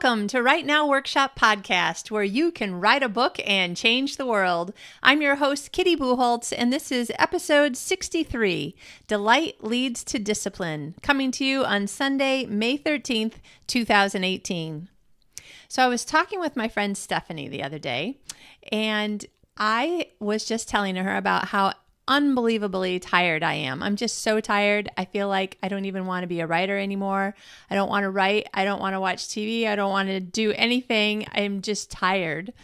Welcome to Write Now Workshop Podcast, where you can write a book and change the world. I'm your host, Kitty Bucholtz, and this is episode 63, Delight Leads to Discipline, coming to you on Sunday, May 13th, 2018. So I was talking with my friend Stephanie the other day, and I was just telling her about how unbelievably tired I am. I'm just so tired. I feel like I don't even want to be a writer anymore. I don't want to write. I don't want to watch TV. I don't want to do anything. I'm just tired.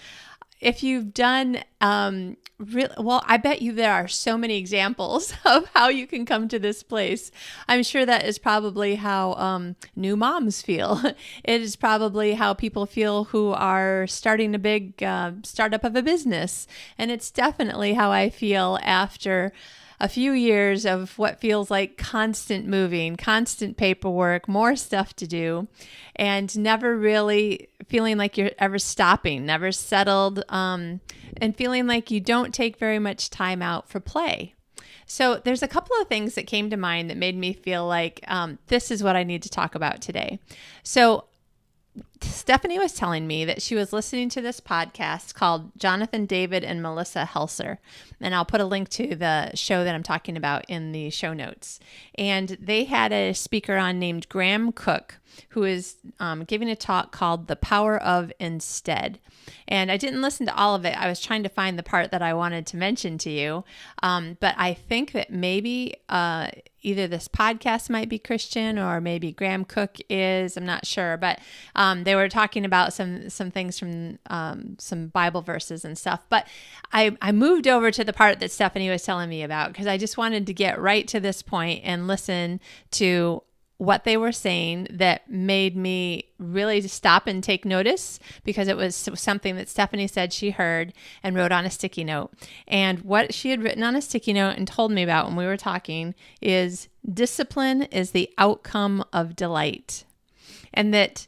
If you've done, I bet you there are so many examples of how you can come to this place. I'm sure that is probably how new moms feel. It is probably how people feel who are starting a big startup of a business. And it's definitely how I feel after a few years of what feels like constant moving, constant paperwork, more stuff to do, and never really feeling like you're ever stopping, never settled, and feeling like you don't take very much time out for play. So there's a couple of things that came to mind that made me feel like this is what I need to talk about today. So Stephanie was telling me that she was listening to this podcast called Jonathan David and Melissa Helser. And I'll put a link to the show that I'm talking about in the show notes. And they had a speaker on named Graham Cooke, who is giving a talk called The Power of Instead. And I didn't listen to all of it. I was trying to find the part that I wanted to mention to you. But I think that maybe either this podcast might be Christian or maybe Graham Cooke is. I'm not sure. But they were talking about some things from some Bible verses and stuff. But I moved over to the part that Stephanie was telling me about because I just wanted to get right to this point and listen to what they were saying that made me really stop and take notice because it was something that Stephanie said she heard and wrote on a sticky note. And what she had written on a sticky note and told me about when we were talking is discipline is the outcome of delight. And that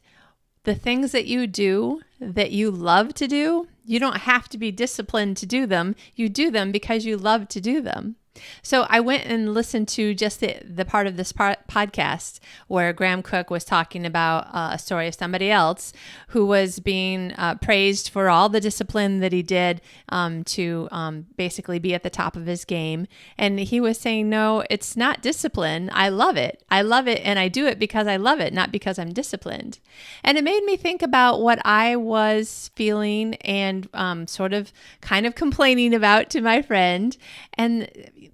the things that you do that you love to do, you don't have to be disciplined to do them. You do them because you love to do them. So I went and listened to just the part of this podcast where Graham Cooke was talking about a story of somebody else who was being praised for all the discipline that he did to basically be at the top of his game. And he was saying, no, it's not discipline. I love it. I love it. And I do it because I love it, not because I'm disciplined. And it made me think about what I was feeling and sort of kind of complaining about to my friend. And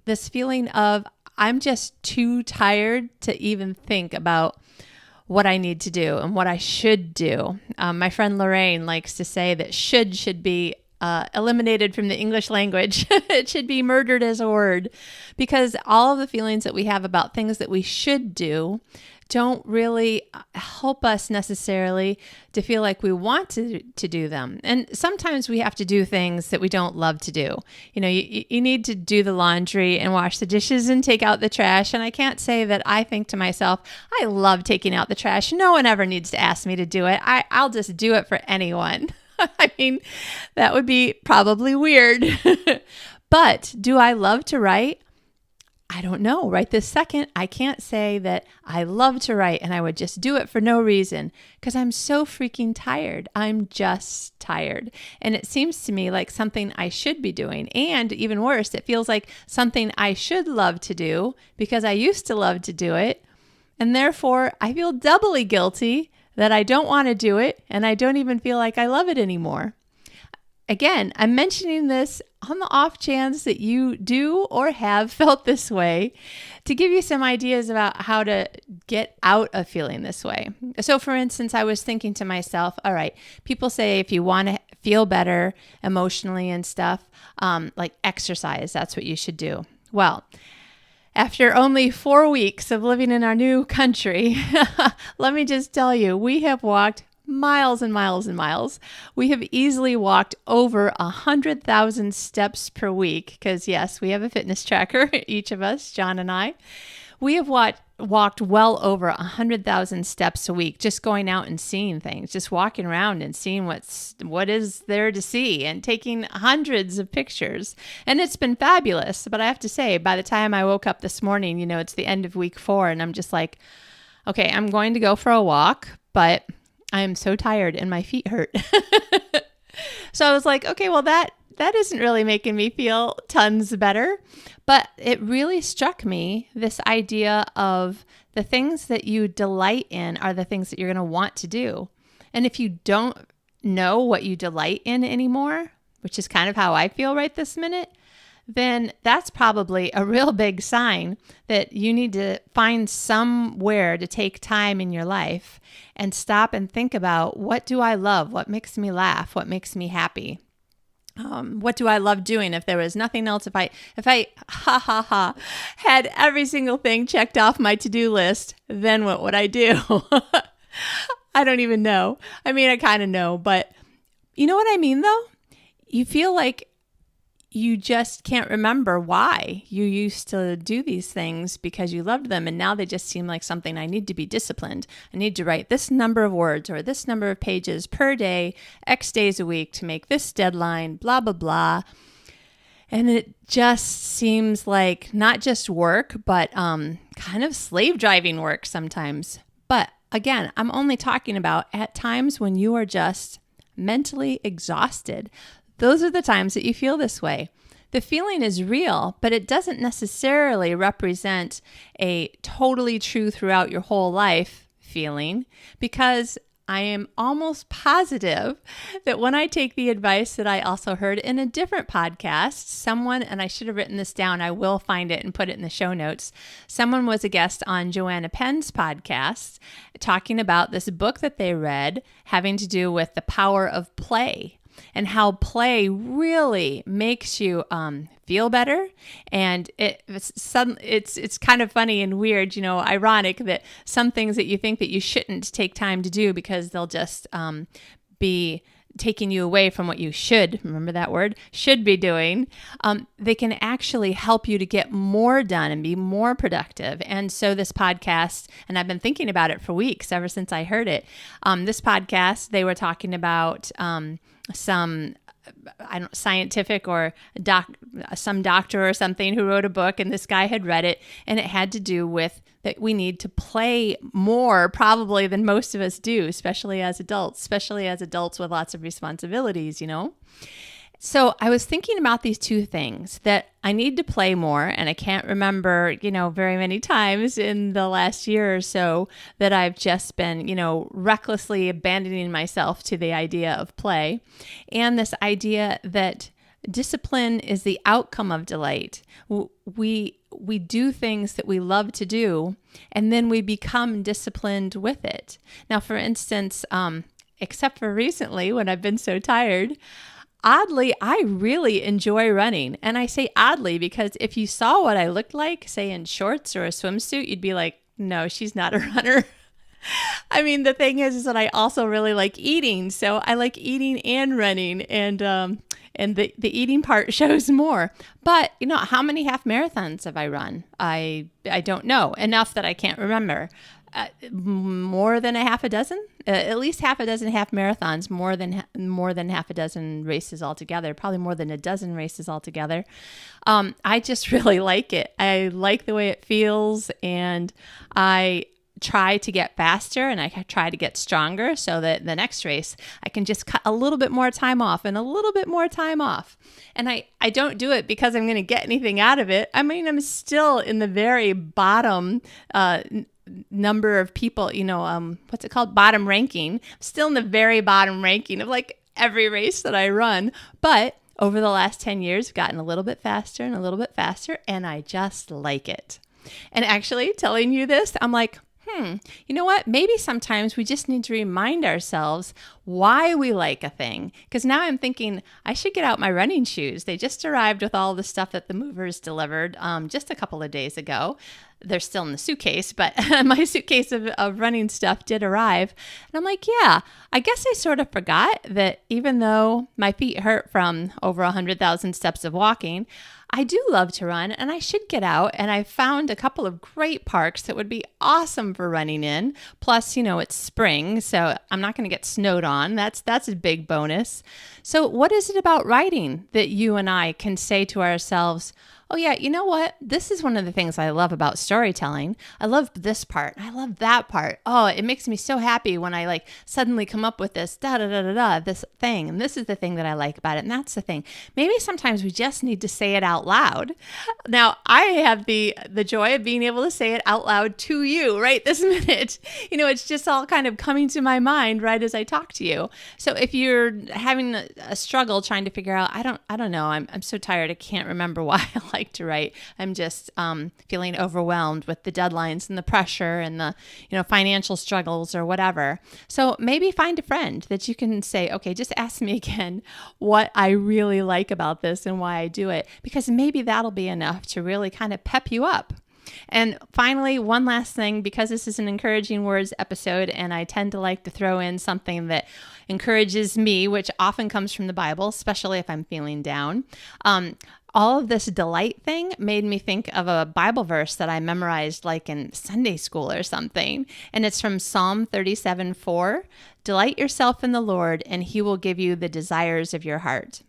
this feeling of I'm just too tired to even think about what I need to do and what I should do. My friend Lorraine likes to say that should be eliminated from the English language. It should be murdered as a word because all of the feelings that we have about things that we should do don't really help us necessarily to feel like we want to do them. And sometimes we have to do things that we don't love to do. You know, you need to do the laundry and wash the dishes and take out the trash. And I can't say that I think to myself, I love taking out the trash. No one ever needs to ask me to do it. I'll just do it for anyone. I mean, that would be probably weird. But do I love to write? I don't know. Right this second, I can't say that I love to write and I would just do it for no reason because I'm so freaking tired. I'm just tired. And it seems to me like something I should be doing. And even worse, it feels like something I should love to do because I used to love to do it. And therefore, I feel doubly guilty that I don't want to do it and I don't even feel like I love it anymore. Again, I'm mentioning this on the off chance that you do or have felt this way to give you some ideas about how to get out of feeling this way. So for instance, I was thinking to myself, all right, people say if you want to feel better emotionally and stuff, like exercise, that's what you should do. Well, after only 4 weeks of living in our new country, let me just tell you, we have walked miles and miles and miles. We have easily walked over 100,000 steps per week because yes, we have a fitness tracker, each of us, John and I. We have walked well over 100,000 steps a week, just going out and seeing things, just walking around and seeing what is there to see and taking hundreds of pictures. And it's been fabulous. But I have to say, by the time I woke up this morning, it's the end of week 4 and I'm just like, okay, I'm going to go for a walk, but I am so tired and my feet hurt. So I was like, okay, well, that isn't really making me feel tons better. But it really struck me, this idea of the things that you delight in are the things that you're going to want to do. And if you don't know what you delight in anymore, which is kind of how I feel right this minute, then that's probably a real big sign that you need to find somewhere to take time in your life and stop and think about, what do I love? What makes me laugh? What makes me happy? What do I love doing? If there was nothing else, if I had every single thing checked off my to-do list, then what would I do? I don't even know. I mean, I kind of know, but you know what I mean, though? You feel like you just can't remember why you used to do these things because you loved them. And now they just seem like something I need to be disciplined. I need to write this number of words or this number of pages per day, X days a week to make this deadline, blah, blah, blah. And it just seems like not just work, but kind of slave driving work sometimes. But again, I'm only talking about at times when you are just mentally exhausted. Those are the times that you feel this way. The feeling is real, but it doesn't necessarily represent a totally true throughout your whole life feeling, because I am almost positive that when I take the advice that I also heard in a different podcast, someone, and I should have written this down, I will find it and put it in the show notes. Someone was a guest on Joanna Penn's podcast talking about this book that they read having to do with the power of play, and how play really makes you feel better. And it's kind of funny and weird, ironic that some things that you think that you shouldn't take time to do because they'll just be taking you away from what you should, remember that word, should be doing, they can actually help you to get more done and be more productive. And so this podcast, and I've been thinking about it for weeks, ever since I heard it, this podcast, they were talking about some scientific or some doctor or something who wrote a book, and this guy had read it, and it had to do with that we need to play more probably than most of us do, especially as adults with lots of responsibilities, So I was thinking about these two things, that I need to play more, and I can't remember, very many times in the last year or so that I've just been, recklessly abandoning myself to the idea of play, and this idea that discipline is the outcome of delight. We do things that we love to do, and then we become disciplined with it. Now, for instance, except for recently when I've been so tired, oddly, I really enjoy running. And I say oddly because if you saw what I looked like, say in shorts or a swimsuit, you'd be like, no, she's not a runner. I mean, the thing is that I also really like eating. So I like eating and running, and the eating part shows more. But, how many half marathons have I run? I don't know. Enough that I can't remember. More than a half a dozen, at least half a dozen half marathons, more than half a dozen races altogether, probably more than a dozen races altogether. I just really like it. I like the way it feels, and I try to get faster, and I try to get stronger so that the next race I can just cut a little bit more time off and a little bit more time off. And I don't do it because I'm going to get anything out of it. I mean, I'm still in the very bottom number of people, what's it called? Bottom ranking. I'm still in the very bottom ranking of like every race that I run. But over the last 10 years, I've gotten a little bit faster and a little bit faster, and I just like it. And actually telling you this, I'm like, you know what? Maybe sometimes we just need to remind ourselves why we like a thing. Because now I'm thinking I should get out my running shoes. They just arrived with all the stuff that the movers delivered just a couple of days ago. They're still in the suitcase, but my suitcase of running stuff did arrive. And I'm like, yeah, I guess I sort of forgot that even though my feet hurt from over 100,000 steps of walking, I do love to run, and I should get out. And I found a couple of great parks that would be awesome for running in. Plus, it's spring, so I'm not going to get snowed on. That's a big bonus. So what is it about writing that you and I can say to ourselves, oh yeah, you know what? This is one of the things I love about storytelling. I love this part. I love that part. Oh, it makes me so happy when I like suddenly come up with this this thing. And this is the thing that I like about it. And that's the thing. Maybe sometimes we just need to say it out loud. Now, I have the joy of being able to say it out loud to you right this minute. It's just all kind of coming to my mind right as I talk to you. So if you're having a struggle trying to figure out, I don't know, I'm so tired. I can't remember why I like to write. I'm just feeling overwhelmed with the deadlines and the pressure and the financial struggles or whatever. So maybe find a friend that you can say, okay, just ask me again what I really like about this and why I do it, because maybe that'll be enough to really kind of pep you up. And finally, one last thing, because this is an encouraging words episode, and I tend to like to throw in something that encourages me, which often comes from the Bible, especially if I'm feeling down. All of this delight thing made me think of a Bible verse that I memorized like in Sunday school or something. And it's from Psalm 37:4. Delight yourself in the Lord, and he will give you the desires of your heart.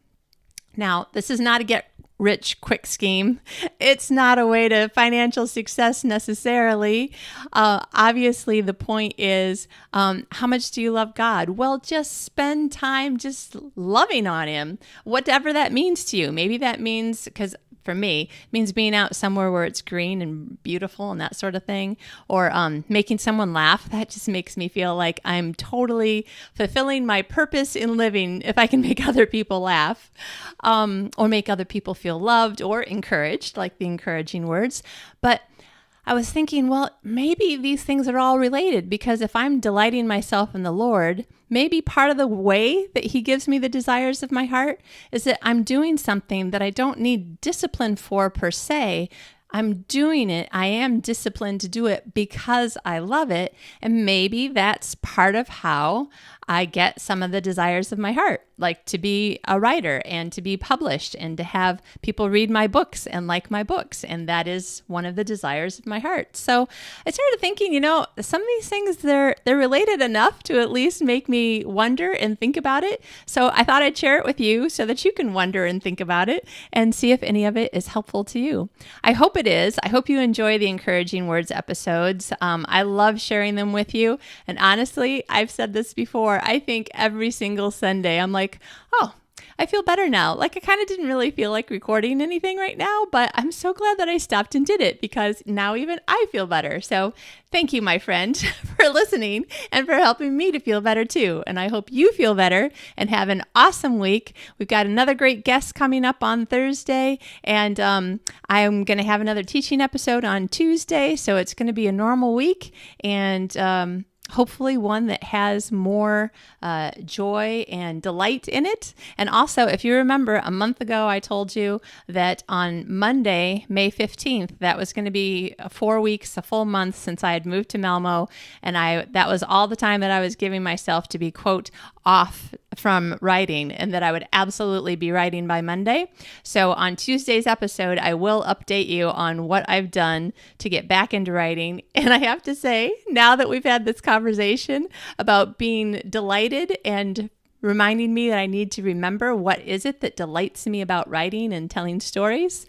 Now, this is not a get rich quick scheme. It's not a way to financial success necessarily. Obviously, the point is, how much do you love God? Well, just spend time just loving on him, whatever that means to you. Maybe that means, because for me, it means being out somewhere where it's green and beautiful and that sort of thing, or making someone laugh. That just makes me feel like I'm totally fulfilling my purpose in living if I can make other people laugh, or make other people feel loved or encouraged, like the encouraging words. But I was thinking, well, maybe these things are all related, because if I'm delighting myself in the Lord, maybe part of the way that he gives me the desires of my heart is that I'm doing something that I don't need discipline for per se. I'm doing it. I am disciplined to do it because I love it. And maybe that's part of how I get some of the desires of my heart, like to be a writer and to be published and to have people read my books and like my books. And that is one of the desires of my heart. So I started thinking, some of these things, they're related enough to at least make me wonder and think about it. So I thought I'd share it with you so that you can wonder and think about it and see if any of it is helpful to you. I hope it is. I hope you enjoy the Encouraging Words episodes. I love sharing them with you. And honestly, I've said this before, I think every single Sunday, I'm like, oh, I feel better now. Like I kind of didn't really feel like recording anything right now, but I'm so glad that I stopped and did it, because now even I feel better. So thank you, my friend, for listening and for helping me to feel better too. And I hope you feel better and have an awesome week. We've got another great guest coming up on Thursday, and I'm going to have another teaching episode on Tuesday. So it's going to be a normal week, and hopefully one that has more joy and delight in it. And also, if you remember, a month ago, I told you that on Monday, May 15th, that was going to be 4 weeks, a full month since I had moved to Malmo. And that was all the time that I was giving myself to be, quote, off from writing, and that I would absolutely be writing by Monday. So on Tuesday's episode, I will update you on what I've done to get back into writing. And I have to say, now that we've had this conversation about being delighted and reminding me that I need to remember what is it that delights me about writing and telling stories,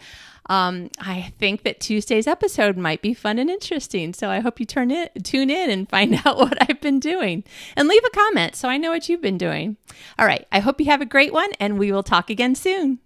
I think that Tuesday's episode might be fun and interesting. So I hope you tune in and find out what I've been doing, and leave a comment so I know what you've been doing. All right. I hope you have a great one, and we will talk again soon.